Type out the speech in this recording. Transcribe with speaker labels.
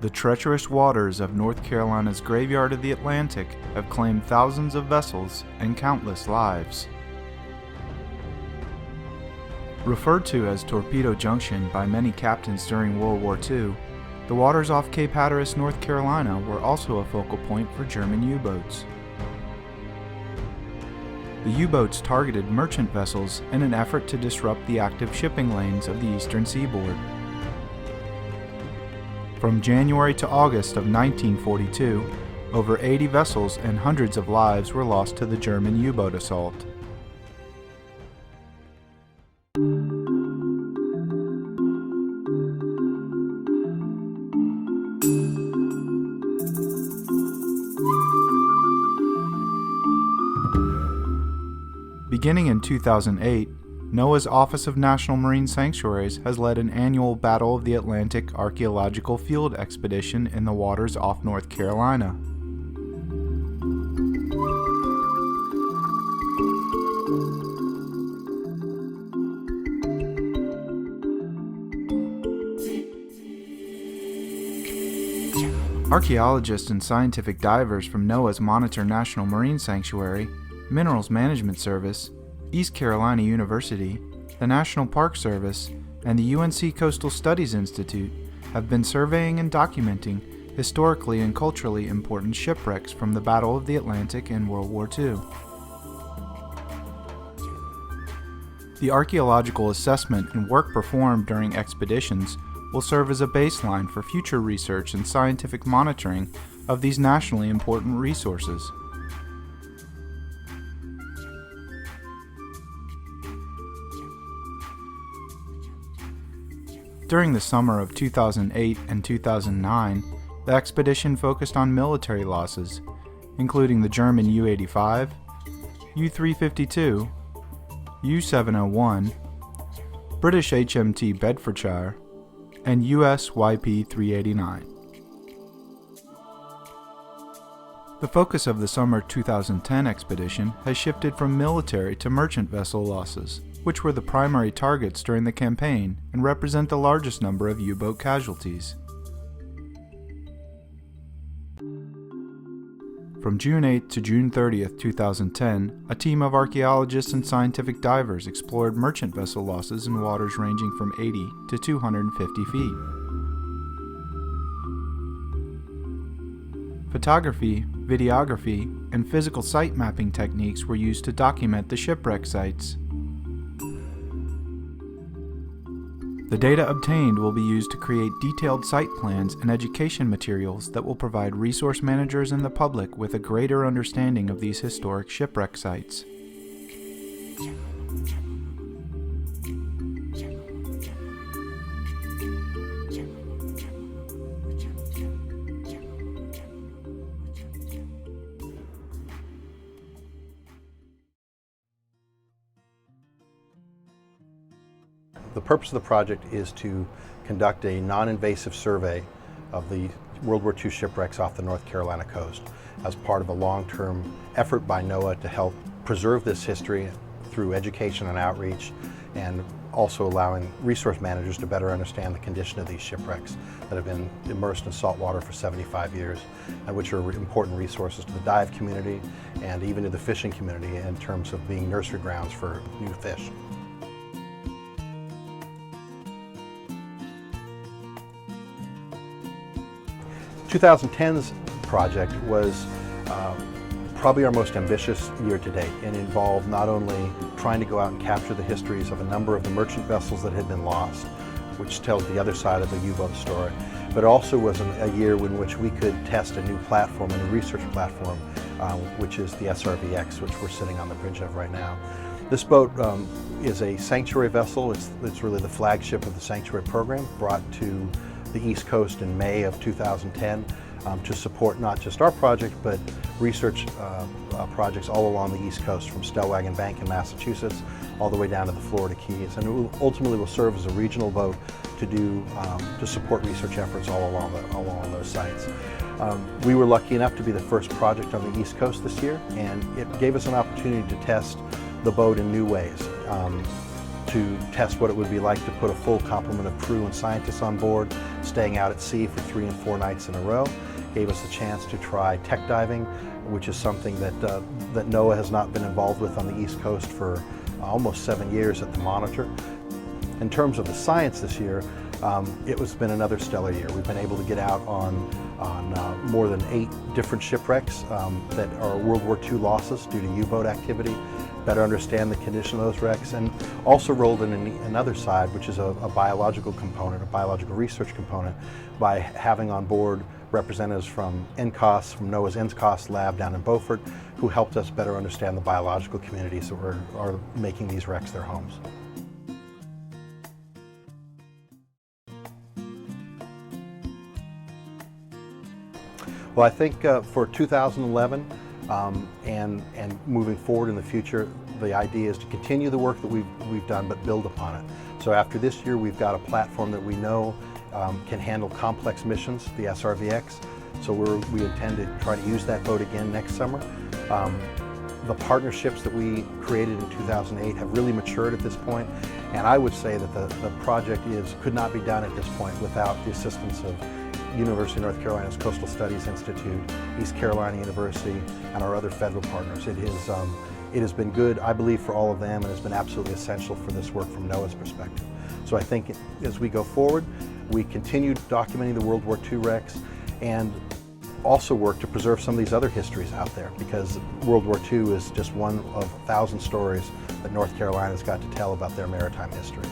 Speaker 1: The treacherous waters of North Carolina's graveyard of the Atlantic have claimed thousands of vessels and countless lives. Referred to as Torpedo Junction by many captains during World War II, the waters off Cape Hatteras, North Carolina were also a focal point for German U-boats. The U-boats targeted merchant vessels in an effort to disrupt the active shipping lanes of the eastern seaboard. From January to August of 1942, over 80 vessels and hundreds of lives were lost to the German U-boat assault. Beginning in 2008, NOAA's Office of National Marine Sanctuaries has led an annual Battle of the Atlantic Archaeological Field Expedition in the waters off North Carolina. Archaeologists and scientific divers from NOAA's Monitor National Marine Sanctuary, Minerals Management Service, East Carolina University, the National Park Service, and the UNC Coastal Studies Institute have been surveying and documenting historically and culturally important shipwrecks from the Battle of the Atlantic and World War II. The archaeological assessment and work performed during expeditions will serve as a baseline for future research and scientific monitoring of these nationally important resources. During the summer of 2008 and 2009, the expedition focused on military losses, including the German U-85, U-352, U-701, British HMT Bedfordshire, and US YP-389. The focus of the summer 2010 expedition has shifted from military to merchant vessel losses, which were the primary targets during the campaign and represent the largest number of U-boat casualties. From June 8 to June 30, 2010, a team of archaeologists and scientific divers explored merchant vessel losses in waters ranging from 80 to 250 feet. Photography, videography, and physical site mapping techniques were used to document the shipwreck sites. The data obtained will be used to create detailed site plans and education materials that will provide resource managers and the public with a greater understanding of these historic shipwreck sites.
Speaker 2: The purpose of the project is to conduct a non-invasive survey of the World War II shipwrecks off the North Carolina coast as part of a long-term effort by NOAA to help preserve this history through education and outreach, and also allowing resource managers to better understand the condition of these shipwrecks that have been immersed in salt water for 75 years, and which are important resources to the dive community and even to the fishing community in terms of being nursery grounds for new fish. 2010's project was probably our most ambitious year to date, and involved not only trying to go out and capture the histories of a number of the merchant vessels that had been lost, which tells the other side of the U-boat story, but also was a year in which we could test a new platform, a new research platform, which is the SRVX, which we're sitting on the bridge of right now. This boat is a sanctuary vessel. It's really the flagship of the sanctuary program, brought to the East Coast in May of 2010 to support not just our project, but research projects all along the East Coast, from Stellwagen Bank in Massachusetts all the way down to the Florida Keys. And it ultimately will serve as a regional boat to support research efforts all along those sites. We were lucky enough to be the first project on the East Coast this year, and it gave us an opportunity to test the boat in new ways. to test what it would be like to put a full complement of crew and scientists on board, staying out at sea for 3 and 4 nights in a row. Gave us a chance to try tech diving, which is something that, that NOAA has not been involved with on the East Coast for almost 7 years at the Monitor. In terms of the science this year, it has been another stellar year. We've been able to get out on more than 8 different shipwrecks that are World War II losses due to U-boat activity, better understand the condition of those wrecks, and also rolled in another side, which is a biological component, a biological research component, by having on board representatives from NCOS, from NOAA's NCOS lab down in Beaufort, who helped us better understand the biological communities that are making these wrecks their homes. Well, I think for 2011 and moving forward in the future, the idea is to continue the work that we've done, but build upon it. So after this year, we've got a platform that we know can handle complex missions, the SRVX. So we intend to try to use that boat again next summer. The partnerships that we created in 2008 have really matured at this point, and I would say that the project could not be done at this point without the assistance of University of North Carolina's Coastal Studies Institute, East Carolina University, and our other federal partners. It has been good, I believe, for all of them, and has been absolutely essential for this work from NOAA's perspective. So I think as we go forward, we continue documenting the World War II wrecks and also work to preserve some of these other histories out there, because World War II is just one of 1,000 stories that North Carolina's got to tell about their maritime history.